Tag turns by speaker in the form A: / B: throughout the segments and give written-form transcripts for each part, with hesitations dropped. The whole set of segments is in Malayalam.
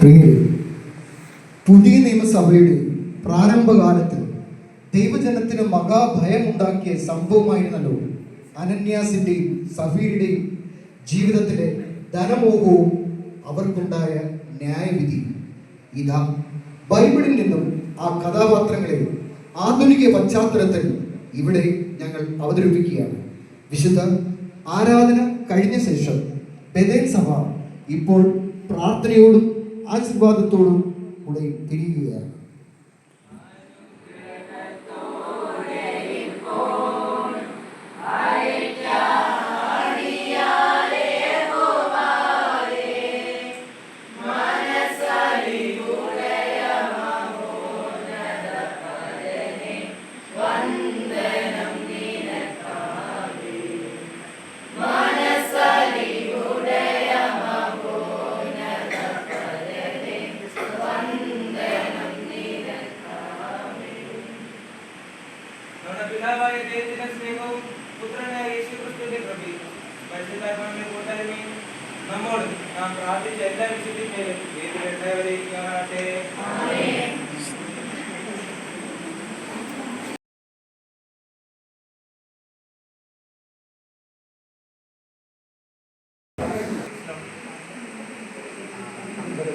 A: പ്രിയരെ, പുതിയ നിയമസഭയുടെ പ്രാരംഭകാലത്ത് ദൈവജനത്തിന് മഹാഭയമുണ്ടാക്കിയ സംഭവമായിരുന്നല്ലോ അനന്യാസിൻ്റെയും സഫീറിൻ്റെയും ജീവിതത്തിലെ ധനമോഹവും അവർക്കുണ്ടായ ന്യായവിധി. ഇതാ ബൈബിളിൽ നിന്നും ആ കഥാപാത്രങ്ങളെ ആധുനിക പശ്ചാത്തലത്തിൽ ഇവിടെ ഞങ്ങൾ അവതരിപ്പിക്കുകയാണ്. വിശുദ്ധ ആരാധന കഴിഞ്ഞ ശേഷം ബഥേൽ സഭ ഇപ്പോൾ പ്രാർത്ഥനയോടും ആശീർവാദത്തോടും കൂടെ തിരിയുകയാണ്.
B: നമ്മോട് നാം പ്രാർത്ഥിച്ച എല്ലാ വിശുദ്ധിക്കും വേദിയിലുണ്ടാവരേക്കുമാറാകട്ടെ.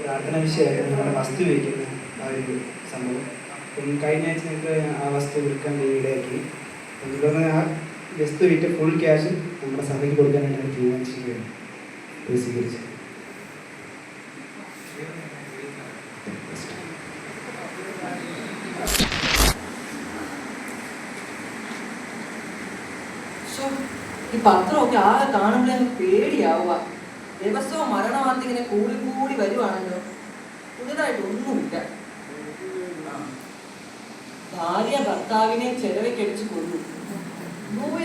C: പ്രാർത്ഥന വിഷയമായിരുന്നു നമ്മുടെ വസ്തു വയ്ക്കുന്ന ആ ഒരു സംഭവം. അപ്പം കഴിഞ്ഞ ആഴ്ച ഞങ്ങൾക്ക് ആ വസ്തു വിൽക്കാൻ ഇടയാക്കി. തുടർന്ന് ആ വസ്തു വിറ്റ് ഫുൾ ക്യാഷ് നമ്മുടെ സഭയ്ക്ക് കൊടുക്കാനായിട്ട് തീരുമാനിച്ചിരിക്കുകയാണ്. സ്വീകരിച്ചു.
D: ഈ പത്രമൊക്കെ ആകെ കാണുമ്പോഴേ പേടിയാവുക. ദിവസവും മരണവാർത്ത ഇങ്ങനെ കൂടി കൂടി വരുവാണല്ലോ. പുതുതായിട്ട് ഒന്നുമില്ല. ഭാര്യ ഭർത്താവിനെ ചെലവയ്ക്കടിച്ച് കൊന്നു.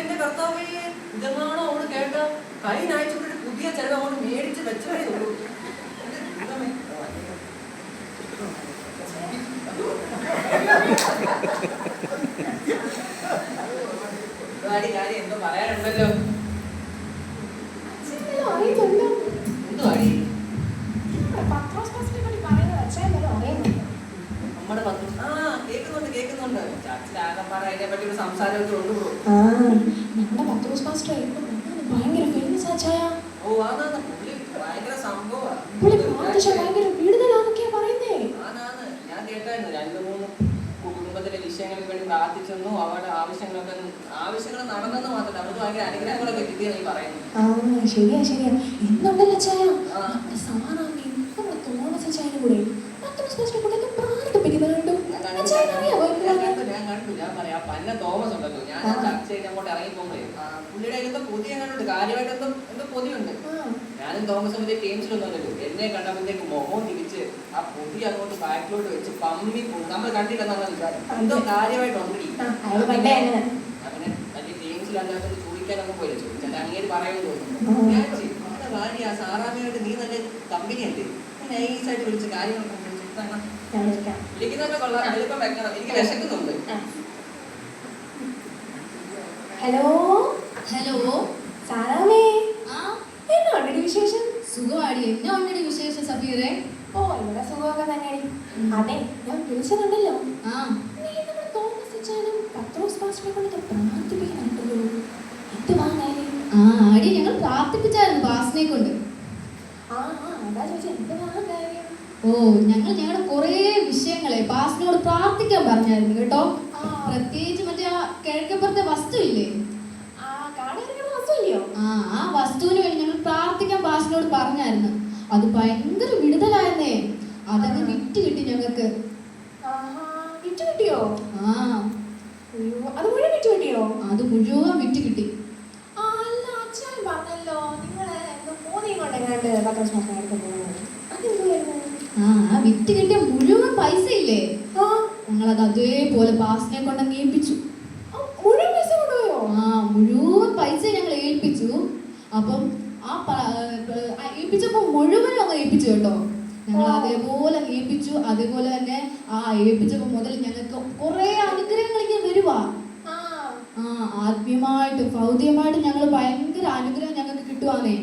D: എന്റെ ഭർത്താവേ, ഇതെന്നാണോ അവള് കേട്ട? കഴിഞ്ഞ ആഴ്ച ഒരു പുതിയ ചെലവ് അവള് മേടിച്ച് വെച്ചവരെ ഉള്ളൂ. കാര്യം എന്തോ പറയാനുണ്ടല്ലോ. നമ്മുടെ പത്രം കേൾക്കുന്നുണ്ട്. ചർച്ചിലാകപ്പാറ അതിനെ പറ്റി ഒരു സംസാരമൊക്കെ കൊണ്ടുപോകും. ഓ അതാണ് പുള്ളി ഭയങ്കര സംഭവമാണ്. ഞാൻ കേട്ടായിരുന്നു 2-3 കുടുംബത്തിലെ വിഷയങ്ങൾക്ക് വേണ്ടി പ്രാർത്ഥിച്ചെന്നു. അവരുടെ ആവശ്യങ്ങൾ നടന്നെന്ന് മാത്രമല്ല, അവർക്ക് ഭയങ്കര അനുഗ്രഹങ്ങളൊക്കെ കിട്ടിയെന്ന് ഈ പറയുന്നു.
E: ശരിയാ ഇന്നുണ്ടല്ലോ ചായ
D: ഞാൻ പറയാം പന്ന തോമസ് ഉണ്ടല്ലോ. ഞാൻ ചർച്ച ചെയ്ത് അങ്ങോട്ട് ഇറങ്ങിപ്പോകുമ്പോഴേ പുള്ളിയുടെ എന്തോ പൊതി അങ്ങോട്ടുണ്ട്. കാര്യമായിട്ട് എന്തോ പൊതിയുണ്ട്. ഞാനും തോമസും വലിയ ടീംസിലൊന്നുമല്ലല്ലോ. എന്നെ കണ്ടപ്പോഴത്തേക്ക് മുഖം തിരിച്ച് ആ പൊതി അങ്ങോട്ട് ബാക്കിലോട്ട് വെച്ച് പമ്മി പോകും. നമ്മൾ കണ്ടില്ലെന്നാണ് വിചാരം. എന്തോ കാര്യമായിട്ടുണ്ടെങ്കിൽ പിന്നെ വലിയ ടീംസിലല്ലാത്ത ചോദിക്കാനൊന്നും പോയില്ല. ചോദിച്ചാൽ അങ്ങേര് പറയുമെന്ന് തോന്നുന്നു. ഞാൻ ഭാര്യ സാറാമ്മയായിട്ട് നീ നല്ല കമ്പനിയുണ്ട്. നൈസായിട്ട് വിളിച്ച് കാര്യങ്ങളൊക്കെ വിളിക്കുന്നതൊക്കെ കൊള്ളാം. എളുപ്പം വെക്കണം. എനിക്ക് വിശക്കുന്നുണ്ട്.
E: ഹലോ സാറാമേ, എന്നാണ് വിശേഷം?
F: സുഖമാടി. എന്നാ ഉണ്ടടി വിശേഷം സഫീറെ?
E: ഓ, ഇവിടെ സുഖമൊക്കെ തന്നെയാണ്. അതെ, ഞാൻ വിളിച്ചതുണ്ടല്ലോ. നീ നമ്മുടെ തോമസ് അച്ചാനും പത്രോസ് പാസ്റ്ററെ കൊണ്ട് പ്രാർത്ഥിപ്പിക്കാനുണ്ടല്ലോ. എന്ത് വാങ്ങാനും?
F: ആടി, ഞങ്ങൾ പ്രാർത്ഥിപ്പിച്ചായിരുന്നു പാസ്റ്ററിനെ കൊണ്ട്.
E: അതാ ചോദിച്ചാൽ എന്ത് വാങ്ങാൻ കാര്യം?
F: ഓ, ഞങ്ങളുടെ കുറേ വിഷയങ്ങളെ പാസ്റ്ററിനോട് പ്രാർത്ഥിക്കാൻ പറഞ്ഞായിരുന്നു കേട്ടോ. പ്രത്യേകിച്ച് മറ്റേ ആ കിഴക്കപ്പുറത്തെ വസ്തു ഇല്ലേ, ആ വസ്തുവിന് വേണ്ടി ഞങ്ങൾ പ്രാർത്ഥിക്കാൻ പാസ്റ്ററിനോട് പറഞ്ഞായിരുന്നു. അത് ഭയങ്കര വിടുതലായിരുന്നേ. അതങ്ങ് വിറ്റ് കിട്ടി ഞങ്ങൾക്ക്.
E: കിട്ടിയോ? അത് മുഴുവൻ വിറ്റ് കിട്ടിയോ?
F: അത് മുഴുവൻ വിറ്റ് കിട്ടി.
E: അല്ല, അച്ഛൻ പറഞ്ഞല്ലോ നിങ്ങള് മൂന്നിയും കൊണ്ടെങ്ങാണ്ട് പത്രസ്മാർക്കായിട്ട് പോകുന്നത്. അതെന്തുവായിരുന്നു?
F: വിറ്റ് കിട്ടിയ മുഴുവൻ പൈസ ഇല്ലേ, ഞങ്ങളത് അതേപോലെ പാസ്റ്ററിനെ കൊണ്ടങ്ങ് ഏൽപ്പിച്ചു.
E: മുഴുവൻ പൈസ കൊണ്ടുപോയോ?
F: മുഴുവൻ പൈസ ഞങ്ങൾ ഏൽപ്പിച്ചു. അപ്പം ഏൽപ്പിച്ചപ്പോ മുഴുവനും അങ്ങ് ഏൽപ്പിച്ചു കേട്ടോ. ഞങ്ങൾ അതേപോലെ ഏൽപ്പിച്ചു. അതേപോലെ തന്നെ ഏൽപ്പിച്ചപ്പോ മുതൽ ഞങ്ങൾക്ക് കുറെ അനുഗ്രഹങ്ങൾ ഇങ്ങനെ വരുവാ. ആത്മീയമായിട്ടും ഭൗതികമായിട്ടും ഞങ്ങൾ ഭയങ്കര അനുഗ്രഹം ഞങ്ങൾക്ക് കിട്ടുവാന്നേ.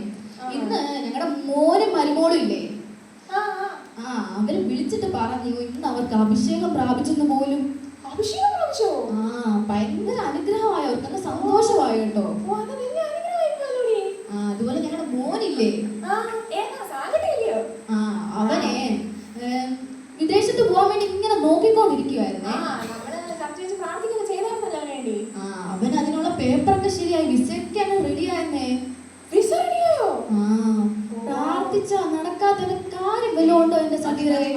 F: ഇന്ന് ഞങ്ങളുടെ മോനും മരുമോളും ഇല്ലേ, അവര് വിളിച്ചിട്ട് പറഞ്ഞു ഇന്ന് അവർക്ക് അഭിഷേകം പ്രാപിച്ചെന്ന് പോലും.
E: അഭിഷേകം പ്രാപിച്ചോ?
F: ആ, ഭയങ്കര അനുഗ്രഹമായി, അവർക്ക് നല്ല സന്തോഷമായി കേട്ടോ.
E: ഓ, അത് വലിയ അനുഗ്രഹമായിപ്പോയല്ലോടി.
F: ആ, അതുപോലെ ഞങ്ങളുടെ മോനില്ലേ,
E: ആ, ഏതാ സാഗട്ടില്ലയോ?
F: ആ അവനെ വിദേശത്ത് പോകാൻ വേണ്ടി ഇങ്ങനെ നോക്കിക്കൊണ്ടിരിക്കുവായിരുന്നേ.
E: നമ്മള് ചർച്ച വെച്ച് പ്രാർത്ഥിക്കുന്ന ചെയ്തായിരുന്നല്ലോ അവന് വേണ്ടി.
F: ആ, അവൻ അതിനുള്ള പേപ്പറൊക്കെ ശരിയായി, വിസയ്ക്കാണ് റെഡി ആയിരുന്നേ.
E: വിസ റെഡിയായോ?
F: ആ, പ്രാർത്ഥിച്ചാ നടക്കാത്തതിന് കാര്യം വല്ലതും ഉണ്ടോ എന്റെ സഹോദരനെ?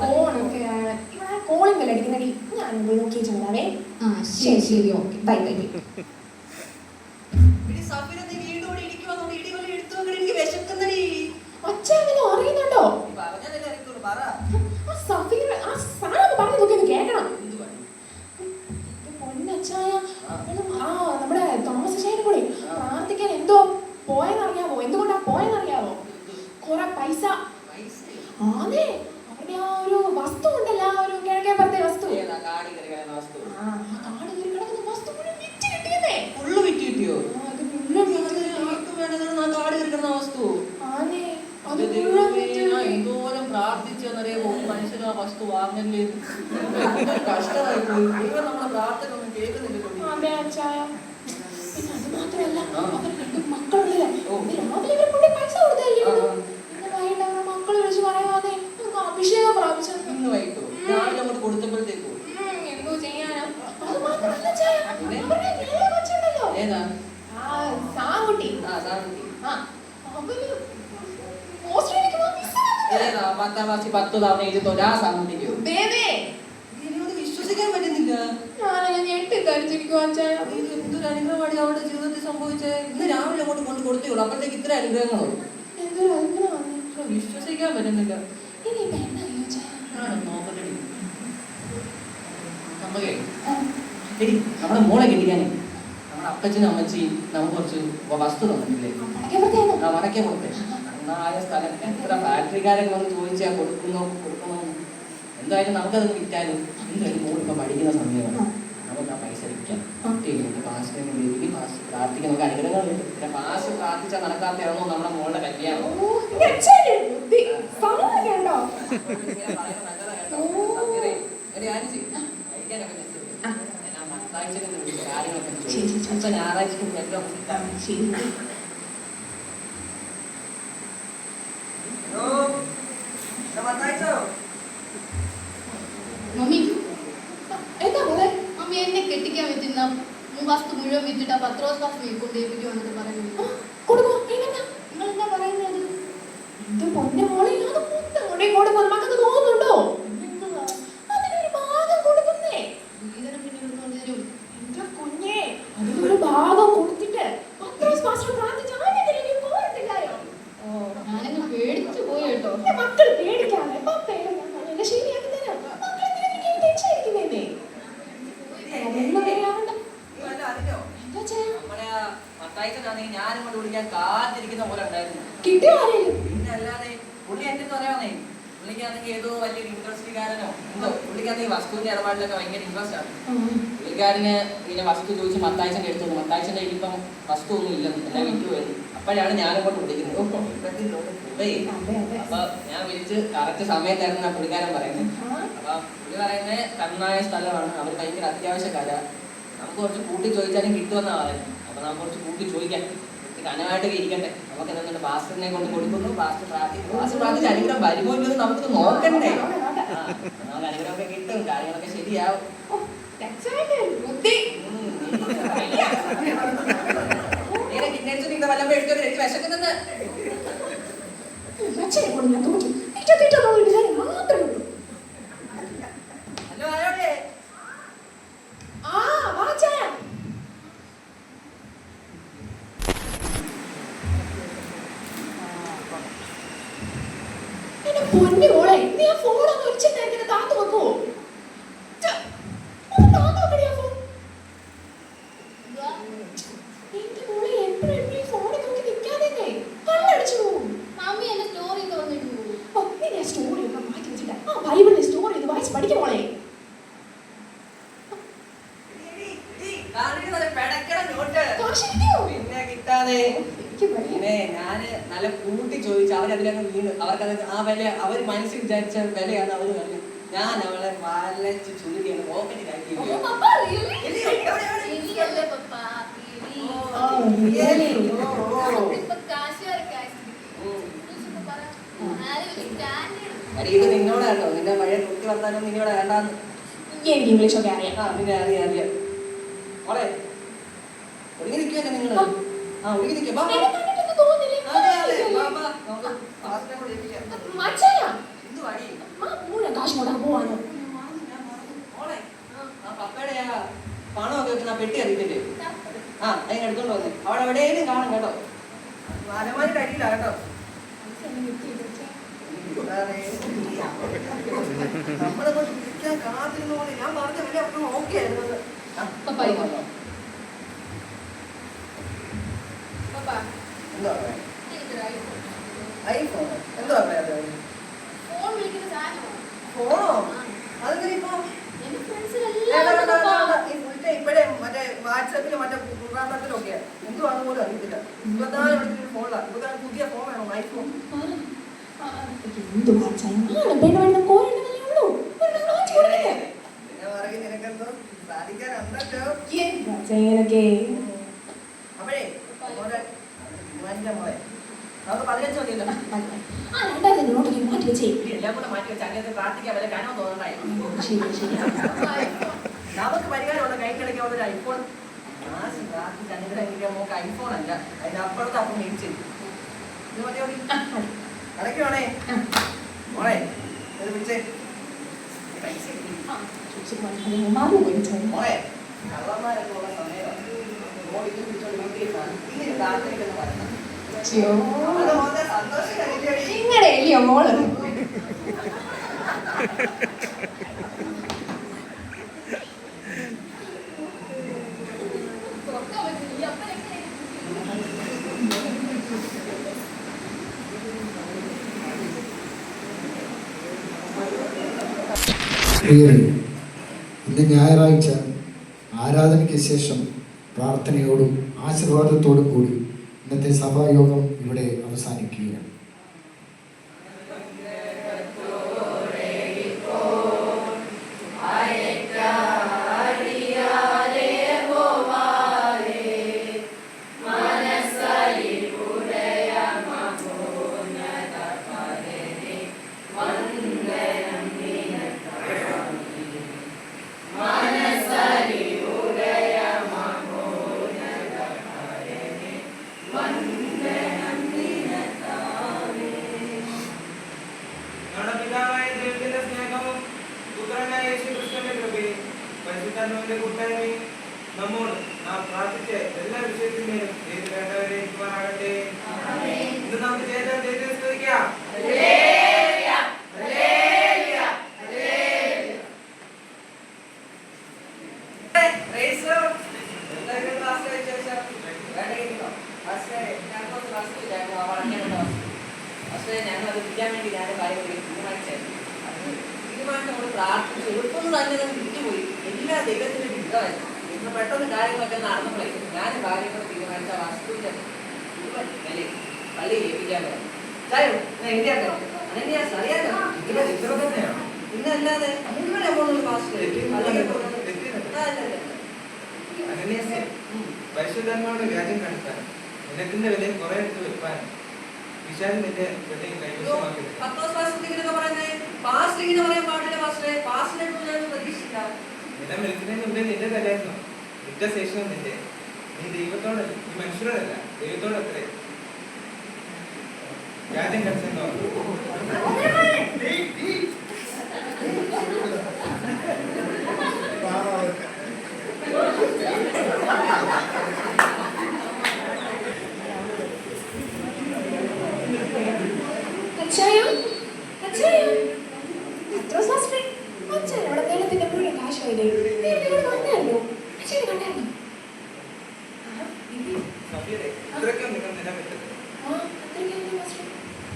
E: ഫോണൊക്കെയാണ് ഇവിടെ കോളിംഗ് ബെൽ അടിക്കുന്നടി. ഞാൻ നോക്കി ചെന്നാവേ.
F: ആ, ശരി ശരി, ഓക്കെ,
E: ബൈ ബൈ. അച്ഛനെ അറിയുന്നുണ്ടോ? ആ സഫീർ ആ സാധനം പറഞ്ഞു നോക്കി ഒന്ന് കേൾക്കണം. പൊന്നച്ചായ നമ്മുടെ തോമസ് ചേട്ടൻ കൂടി പ്രാർത്ഥിക്കാൻ എന്തോ പോയെന്നറിയാവോ? എന്തുകൊണ്ടാ പോയെന്നറിയാവോ? കുറെ പൈസ. ആന്നേ, അവരുടെ ആ ഒരു വസ്തു ഉണ്ടല്ലോ, ആ ഒരു കിഴക്കേപ്പുറത്തെ വസ്തു. ആ കാട് കയറി കിടക്കുന്ന വസ്തു മുഴുവൻ വിറ്റ് കിട്ടിയെന്നേ.
D: ഫുള്ള് വിറ്റ് കിട്ടിയോ?
E: അത് മുഴുവൻ വിറ്റ് കിട്ടി.
D: കാട് കിടക്കുന്ന വസ്തു.
E: ആന്നേ, അത് മുഴുവൻ വിറ്റ് കിട്ടി.
D: എന്തോരം പ്രാർത്ഥിച്ചെന്നറിയാമോ മനുഷ്യന് ആ വസ്തു വാങ്ങല്ലേ? കഷ്ടമായി പോയി. ഇവ നമ്മുടെ പ്രാർത്ഥന ഒന്നും കേൾക്കുന്നില്ലല്ലോ.
E: അതെ അച്ചായ. പിന്നെ അത് മാത്രമല്ല, അവർ രണ്ട് മക്കളുണ്ടല്ലേ, രാവിലെ ഇവർ പുള്ളി പൈസ കൊടുത്തല്ലേ. ഇന്ന് വൈകിട്ട് അവരുടെ മക്കൾ വിളിച്ച് പറയാതെ നമുക്ക് അഭിഷേകം പ്രാപിച്ചത്.
D: ഇന്ന് വൈകിട്ടോ? രാവിലെ അങ്ങോട്ട് കൊടുത്തപ്പോഴത്തേക്കോ?
E: എന്തോ ചെയ്യാനാ. അത് മാത്രമല്ല അച്ചായ, അവരുടെ ഇളയ കൊച്ചുണ്ടല്ലോ,
D: ഏതാ?
E: സാകുട്ടി.
D: സാധനത്തി.
E: അവന് ഓസ്ട്രേലിയക്ക് പോകാൻ വിസ വന്നത്.
D: ഏതാ? 10ാം ക്ലാസ്സിൽ 10 തവണ എഴുതിത്തോല ആ സാധനത്തിക്കോ?
E: ബേബേ,
D: ഇതിനോട് വിശ്വസിക്കാൻ പറ്റുന്നില്ല.
E: ഞാനങ്ങനെ ഞെട്ടിത്തരിച്ചിരിക്കും അച്ചായ.
D: ഇത് എന്തൊരു അനുഗ്രഹമാണ് അവരുടെ ജീവിതത്തിൽ സംഭവിച്ചത്. ഇന്ന് രാവിലെ അങ്ങോട്ട് കൊണ്ട് കൊടുത്തേയുള്ളൂ, അപ്പോഴത്തേക്ക് ഇത്ര അനുഗ്രഹങ്ങളോ?
E: എന്തൊരു അത്ഭുതമാണ്.
D: വിശ്വസിക്കാൻ പറ്റുന്നില്ല.
E: ഇനിയിപ്പോ എന്നാ ചെയ്യും അച്ചായ?
D: നോക്കട്ടെ നമുക്കേ, എടി നമ്മുടെ മോളെ കെട്ടിക്കാനേ നമ്മുടെ അപ്പച്ചനും അമ്മച്ചിയും നമുക്ക് കുറച്ച് വസ്തു തന്നിട്ടില്ലേ? ആ, വടക്കേ കൊടുത്തേ. നന്നായ സ്ഥലം. എത്ര ഫാക്ടറിക്കാരൊക്കെ വന്ന് ചോദിച്ചാൽ കൊടുക്കുന്നോ. എന്തായാലും നമുക്കതൊന്ന് വിറ്റാലും. എന്തായാലും മോളിപ്പോൾ പഠിക്കുന്ന സമയമാണ്, നമുക്ക് ആ പൈസ വിൽക്കാം. പാസിനെ കൊണ്ട് പാസ് പ്രാർത്ഥിക്കാൻ നമുക്ക് അനുഗ്രഹങ്ങൾ കിട്ടും. പിന്നെ പാസ് പ്രാർത്ഥിച്ചാൽ നടക്കാത്തയാണോ നമ്മുടെ മോളുടെ കല്യാണം?
F: മമ്മി,
E: എന്താ പോലെ?
F: മമ്മി എന്നെ കെട്ടിക്കാൻ പറ്റുന്ന വസ്തു മുഴുവൻ വിറ്റിട്ട് ആ പത്രോസ് പാസ് കൊണ്ടേപ്പിക്കും എന്നിട്ട് പറയുന്നത്.
E: കൊടുക്കോ? എങ്ങനെ?
F: നിങ്ങൾ എന്താ പറയുന്നത്?
E: എന്റെ പൊന്നെ മോളെ, അത് മൊത്തം കൊടുക്കും. മക്കൾക്ക് തോന്നുന്നുണ്ടോ?
F: എന്തുവാ?
E: അതിനൊരു ഭാഗം കൊടുക്കുന്നേ.
F: വീതനം പിന്നെ ഇവിടുന്ന് തരും.
E: എന്റെ കുഞ്ഞെ, അതിനൊരു ഭാഗം കൊടുത്തിട്ട് പത്രോസ് പാസ്റ്റർ പ്രാർത്ഥിച്ച ആരെങ്കിലും പോരത്തില്ലായോ?
F: ഞാനങ്ങ് പേടിച്ചു പോയി കേട്ടോ.
E: എന്റെ മക്കൾ പേടിക്കാതെ പപ്പയെ ഞാൻ ശരിയാക്കി തരാം. മക്കളെ ടെൻഷൻ അടിക്കുന്നേ.
D: ഞാനും കൊണ്ട് വിളിക്കാൻ കാത്തിരിക്കുന്ന പോലെ ഉണ്ടായിരുന്നു.
E: കിട്ടിയോ ആരെയും?
D: പിന്നെ അല്ലാതെ പുള്ളി എന്റെ പറയാന്നേ, പുള്ളിക്കാണെങ്കിൽ ഏതോ വലിയൊരു ഇൻട്രസ്റ്റുകാരനോ എന്തോ. പുള്ളിക്കാണെങ്കിൽ വസ്തുവിന്റെ ഇടപാടിലൊക്കെ ഭയങ്കര ഇൻട്രസ്റ്റ് ആണ്. പുള്ളിക്കാരന് ഇങ്ങനെ വസ്തു ചോദിച്ച് മത്തായിച്ചന്റെ എടുത്തു. മത്തായിച്ചന്റെ ഇപ്പം വസ്തു ഒന്നും ഇല്ലെന്ന്, എല്ലാം വിറ്റുപോയിരുന്നു. അപ്പോഴാണ് ഞാനും കൊണ്ട് വിളിക്കുന്നത്. അപ്പൊ ഞാൻ വിളിച്ച് കറക്റ്റ് സമയത്തായിരുന്നു ആ പുള്ളിക്കാരൻ പറയുന്നത്. അപ്പൊ പുള്ളി പറയുന്നത് കണ്ണായ സ്ഥലമാണ്, അവർ ഭയങ്കര അത്യാവശ്യക്കാരാ, നമുക്ക് കുറച്ച് കൂട്ടി ചോദിച്ചാലും കിട്ടുമെന്നാണ് പറയുന്നത്. അപ്പൊ നമുക്ക് കുറച്ച് കൂട്ടി ചോദിക്കാം, കനമായിട്ടൊക്കെ ഇരിക്കട്ടെ. നമുക്ക് എന്തുകൊണ്ട് പാസ്റ്ററിനെ കൊണ്ട് കൊടുക്കുന്നു, പാസ്റ്റർ പ്രാർത്ഥിക്കുന്നു. പാസ്റ്റർ പ്രാർത്ഥിച്ച് അനുഗ്രഹം വരുമോ ഇല്ലെന്ന് നമുക്ക് നോക്കണ്ടേ? നമുക്ക് അനുഗ്രഹമൊക്കെ കിട്ടും, കാര്യങ്ങളൊക്കെ ശരിയാവും. വല്ലപ്പോ എടുത്തോട്ട് എനിക്ക് വിശക്കുന്നെന്ന്. ഹലോ, ആരോടെ?
E: പൊന്നു മോളെ, നീ ആ ഫോണൊന്ന് ഒരിച്ചിട്ട് താത്തു വെക്കോ? എന്റെ മോളെ, എപ്പോഴും ഈ ഫോണിൽ നോക്കി നിൽക്കാതെ കണ്ണടിച്ചു പോകും.
F: മമ്മി എന്റെ സ്റ്റോറി ഒക്കെ വന്നിട്ട് പോകും.
E: നീ ആ സ്റ്റോറി ഒക്കെ മാറ്റി വെച്ചിട്ട് ആ ബൈബിളിലെ സ്റ്റോറി ഇത് വായിച്ച് പഠിക്കും മോളെ.
D: പിന്നെ കിട്ടാതെ
E: എനിക്ക് വയ്യ.
D: പിന്നെ ഞാന് നല്ല കൂട്ടി ചോദിച്ചു, അവരതിലങ്ങ് വീണ്. അവർക്കത് ആ വില അവർ മനസ്സിൽ വിചാരിച്ച വിലയാണ് അവർ പറഞ്ഞു. ഞാൻ അവളെ വലച്ച് ചുരുക്കിയാണ് പോക്കറ്റിലാക്കി.
E: ഓ, പപ്പ, really?
F: എനിക്കല്ലേ പപ്പ, ഇനി.
E: Oh, really?
F: ഇപ്പൊ കാശുകാരൊക്കെ പറ ആരും സ്റ്റാൻഡ്
D: അടി ഇത് നിന്നോട് കേട്ടോ, നിന്റെ പഴയ കുട്ടി വർത്താനം നിന്നോട് വേണ്ടാന്ന്.
E: എനിക്ക് ഇംഗ്ലീഷൊക്കെ അറിയാം.
D: ആ പിന്നെ അറിയാം മോളെ, ഒഴുകി നിൽക്കുവല്ലേ നിങ്ങള്? ആ ഒഴുകി നിൽക്കാം.
E: എന്നെ കണ്ടിട്ടൊന്നും തോന്നുന്നില്ല. മച്ചാനാ? കാശ് കൊണ്ടാ പോവാനോ?
D: മോളെ, ആ പപ്പയുടെ ആ പണമൊക്കെ വെക്കുന്ന ആ പെട്ടി അറിയത്തില്ലേ? ആ അതിന് എടുത്തോണ്ട് വന്നേ. അവിടെ എവിടെയും കാണും കേട്ടോ. അലമാരിയുടെ അടിയിലാ കേട്ടോ. നമ്മളിങ്ങോട്ട് വിളിക്കാൻ കാത്തിരുന്നോണ്ട് ഞാൻ പറഞ്ഞ വില അപ്പോഴും ഓക്കെ ആയിരുന്നു.
F: പപ്പ
D: വന്നോ?
F: പപ്പ
D: എന്താ പറയാ?
F: എനിക്കൊരു ഐഫോൺ.
D: ഐഫോൺ എന്താ പറയാ?
F: ഫോൺ വിളിക്കുന്ന സാധനമോ?
D: ഫോണോ? അതെങ്ങനെ ഇപ്പൊ?
F: എന്റെ ഫ്രണ്ട്സിനെല്ലാം
D: ഇപ്പഴേ മറ്റേ വാട്സാപ്പിലും മറ്റേ പ്രോഗ്രാമത്തിലും ഒക്കെ എന്തുവാന്ന് പോലും അറിയത്തില്ല. 24 മണിക്കൂർ ഫോണിലാണ്. ഇപ്പൊ പുതിയ ഫോൺ വേണം, ഐഫോൺ.
E: എന്തുവാ പെണ്ണ് കോരണ്ടല്ലേ ഉള്ളൂ.
D: പിന്നെ പറയും നിനക്കെന്തോ സാധിക്കാനുണ്ടല്ലോ.
E: ഇങ്ങനൊക്കെ
D: അപ്പോഴേ മോളെ നമുക്ക് 15 മതിയല്ലോ.
E: 2000 നോട്ട് മാറ്റി വെച്ചേ.
D: എല്ലാം കൂടെ മാറ്റി വെച്ച് അങ്ങനെ പ്രാർത്ഥിക്കാൻ വല്ല കാണാൻ തോന്നണ്ടായി.
E: ശരി ശരി.
D: നമുക്ക് പരിഹാരമുള്ള കൈ കിടക്കാവുന്ന ഒരു ഐഫോൺ. പ്രാർത്ഥിച്ച് അനുഗ്രഹിക്കാൻ നമുക്ക് ഐഫോൺ അല്ല, അതിനപ്പുറത്ത് അപ്പം മേടിച്ചു. ഇത് മതിയോ? അടയ്ക്കുവാണേ മോളെ, ഇത് വിളിച്ചേ. മോളെ, കള്ളന്മാരൊക്കെ ഉള്ള സമയമാണ്. മോൾ ഇത് വിളിച്ചോണ്ട് വീട്ടിൽ ഇങ്ങനെ പ്രാർത്ഥനയ്ക്കെന്ന് പറയണം. സന്തോഷം കഴിക്കടി.
E: നിങ്ങളുടെ അല്ലയോ മോള്?
A: പ്രിയരെ, ഇന്ന് ഞായറാഴ്ച ആരാധനയ്ക്ക് ശേഷം പ്രാർത്ഥനയോടും ആശീർവാദത്തോടും കൂടി ഇന്നത്തെ സഭായോഗം ഇവിടെ അവസാനിക്കുകയാണ്.
B: നമ്മുടെ പിതാവായ ദൈവത്തിന്റെ സ്നേഹവും പുത്രനായ യേശുക്രിസ്തുവിന്റെ കൃപയും പരിശുദ്ധാത്മാവിന്റെ കൂട്ടായ്മയും നമ്മോട് നാം പ്രാർത്ഥിച്ച എല്ലാ വിഷയത്തിന്മേലും ചെയ്ത് വേണ്ടവരെ ഇരിക്കുവാനാകട്ടെ. ഇന്ന് നമുക്ക് ചെയ്ത ദൈവത്തെ സ്തുതിക്കാം.
D: ഞങ്ങളത് വിൽക്കാൻ വേണ്ടി ഞാൻ കാര്യങ്ങൾ തീരുമാനിച്ചായിരുന്നു. അത് തീരുമാനിച്ച് നമ്മൾ പ്രാർത്ഥിച്ചു എളുപ്പം തന്നെ വിട്ടുപോയി. എല്ലാ ദൈവത്തിന്റെ വിധമായിരുന്നു. ഇന്ന് പെട്ടെന്ന് കാര്യങ്ങളൊക്കെ നടന്നപ്പോഴേ ഞാൻ കാര്യങ്ങൾ തീരുമാനിച്ച വസ്തുവിന്റെ മുഴുവൻ വിലയും പള്ളി ഏൽപ്പിക്കാൻ പറ്റും. എഴുതിയാട്ടോ അനന്യാസ് അറിയാലോ.
B: ഇത്ര തന്നെയാണ്.
D: പിന്നെ അല്ലാതെ മുഴുവൻ എമൗണ്ട് പാസ്റ്റ്
B: അനന്യാസേ, പരിശുദ്ധാത്മാവിന്റെ വ്യാജം കാണിക്കാൻ നിനക്കിന്റെ വിലയിൽ കുറെ എടുത്ത് വെപ്പാൻ വിശാൽ നിന്റെ വിലയും കൈവശമാക്കി. നിലം വിളിക്കുന്നതിന് മുമ്പേ നിന്റെ തലായിരുന്നു. നിന്റെ ശേഷവും നിന്റെ. നീ ദൈവത്തോടല്ല, നീ മനുഷ്യരോടല്ല, ദൈവത്തോടത്രേ വ്യാജം കാണിച്ചെന്ന് പറഞ്ഞു.
E: അച്ചായം അച്ചായം എത്ര സാസ്ത്രീ അച്ഛൻ ഇവിടെ വെള്ളത്തിന്റെ മുഴുവൻ കാശായില്ലേ? നേരത്തെ ഇവിടെ വന്നായിരുന്നു. അച്ഛനെ കണ്ടായിരുന്നു?
B: സഭ്യതേ, ഇത്രയ്ക്കും നിങ്ങൾ നിലവിട്ടത്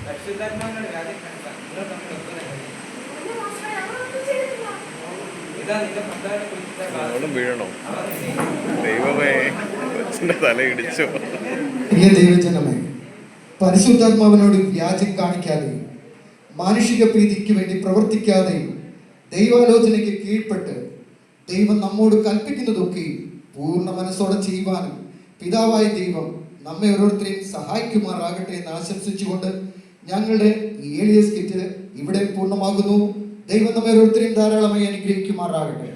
B: പരിശുദ്ധാത്മാവിനോട് വ്യാജം കാണിക്കാൻ നിങ്ങൾ തമ്മിൽ ഒത്തുതന്നെ. ഇതാ നിന്റെ ഭർത്താവിനെ കുറിച്ച്
G: വീഴണോ? ദൈവമേ, കൊച്ചിന്റെ തല ഇടിച്ചോ?
A: പ്രിയ ദൈവജനമേ, പരിശുദ്ധാത്മാവിനോട് വ്യാജം കാണിക്കാതെയും മാനുഷിക പ്രീതിക്ക് വേണ്ടി പ്രവർത്തിക്കാതെയും ദൈവാലോചനയ്ക്ക് കീഴ്പ്പെട്ട് ദൈവം നമ്മോട് കൽപ്പിക്കുന്നതൊക്കെയും പൂർണ്ണ മനസ്സോടെ ചെയ്യുവാനും പിതാവായ ദൈവം നമ്മെ ഓരോരുത്തരെയും സഹായിക്കുമാറാകട്ടെ എന്ന് ആശംസിച്ചുകൊണ്ട് ഞങ്ങളുടെ ഈ എളിയ സ്കിറ്റ് ഇവിടെ പൂർണ്ണമാകുന്നു. ദൈവം നമ്മെ ഓരോരുത്തരെയും ധാരാളമായി അനുഗ്രഹിക്കുമാറാകട്ടെ.